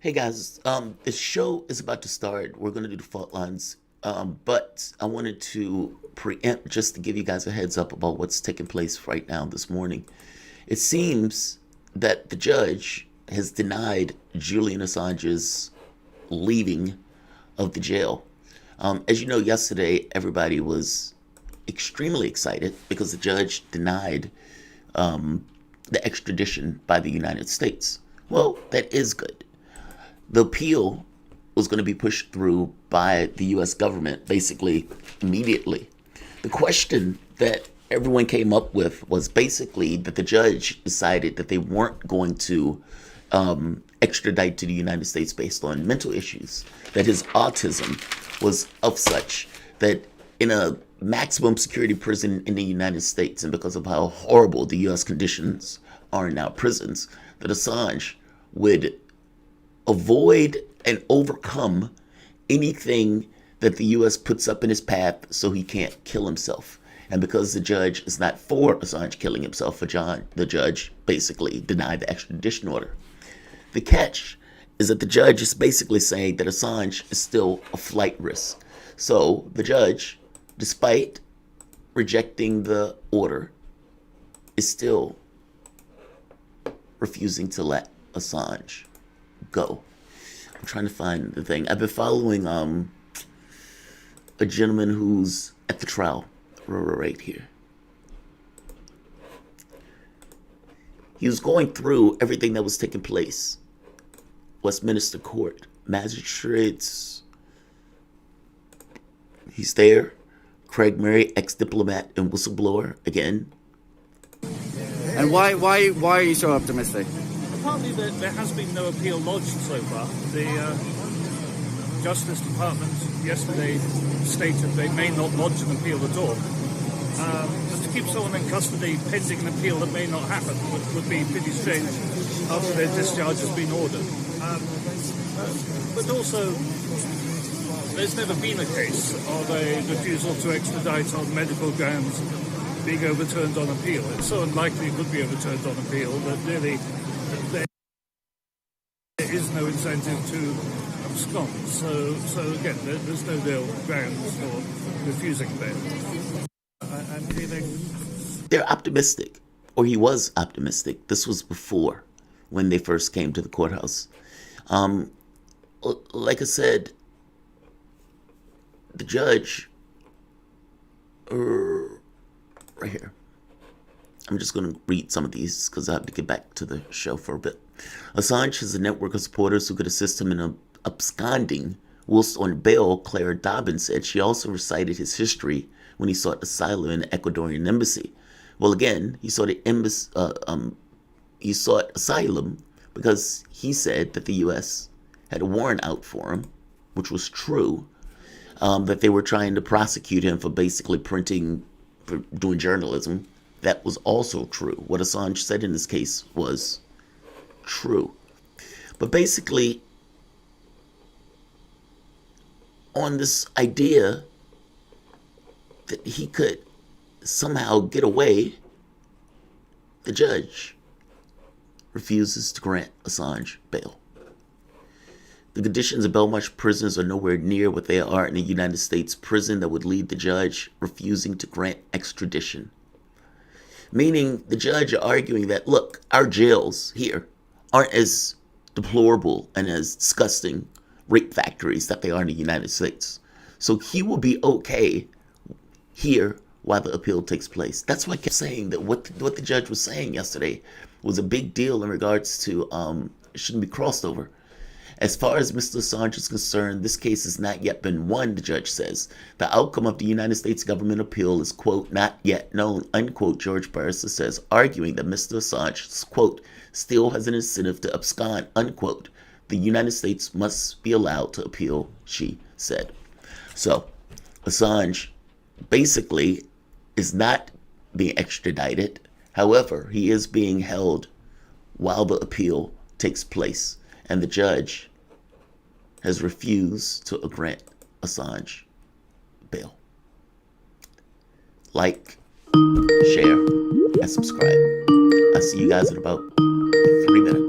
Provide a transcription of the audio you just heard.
Hey guys, the show is about to start. We're gonna do the fault lines, but I wanted to preempt just to give you guys a heads up about what's taking place right now this morning. It seems that the judge has denied Julian Assange's leaving of the jail. As you know, yesterday everybody was extremely excited because the judge denied the extradition by the United States. Well, that is good. The appeal was going to be pushed through by the US government basically immediately. The question that everyone came up with was basically that the judge decided that they weren't going to extradite to the United States based on mental issues, that his autism was of such that in a maximum security prison in the United States, and because of how horrible the US conditions are in our prisons, that Assange would avoid and overcome anything that the U.S. puts up in his path so he can't kill himself. And because the judge is not for Assange killing himself, the judge basically denied the extradition order. The catch is that the judge is basically saying that Assange is still a flight risk. So the judge, despite rejecting the order, is still refusing to let Assange go. I'm trying to find the thing. I've been following a gentleman who's at the trial right here. He was going through everything that was taking place. Westminster Court, magistrates. He's there. Craig Murray, ex-diplomat and whistleblower, again. And why are you so optimistic? Partly that there has been no appeal lodged so far. The Justice Department yesterday stated they may not lodge an appeal at all. But to keep someone in custody pending an appeal that may not happen would be pretty strange after their discharge has been ordered. But also, there's never been a case of a refusal to extradite on medical grounds being overturned on appeal. It's so unlikely it could be overturned on appeal that really there is no incentive to abscond. So again, there's no real grounds for refusing bail. I'm feeling... They're optimistic, or he was optimistic. This was before, when they first came to the courthouse. Like I said, the judge, right here. I'm just going to read some of these because I have to get back to the show for a bit. Assange has a network of supporters who could assist him in absconding. Whilst on bail, Claire Dobbins said she also recited his history when he sought asylum in the Ecuadorian embassy. Well, again, he sought asylum because he said that the U.S. had a warrant out for him, which was true, that they were trying to prosecute him for basically for doing journalism. That was also true. What Assange said in this case was true. But basically, on this idea that he could somehow get away, the judge refuses to grant Assange bail. The conditions of Belmarsh prisons are nowhere near what they are in a United States prison that would lead the judge refusing to grant extradition. Meaning the judge arguing that, look, our jails here aren't as deplorable and as disgusting rape factories that they are in the United States. So he will be okay here while the appeal takes place. That's why I kept saying that what the judge was saying yesterday was a big deal in regards to it shouldn't be crossed over. As far as Mr. Assange is concerned, this case has not yet been won, the judge says. The outcome of the United States government appeal is, quote, not yet known, unquote, George Barrister says, arguing that Mr. Assange, quote, still has an incentive to abscond, unquote. The United States must be allowed to appeal, she said. So, Assange basically is not being extradited. However, he is being held while the appeal takes place. And the judge has refused to grant Assange bail. Like, share, and subscribe. I'll see you guys in about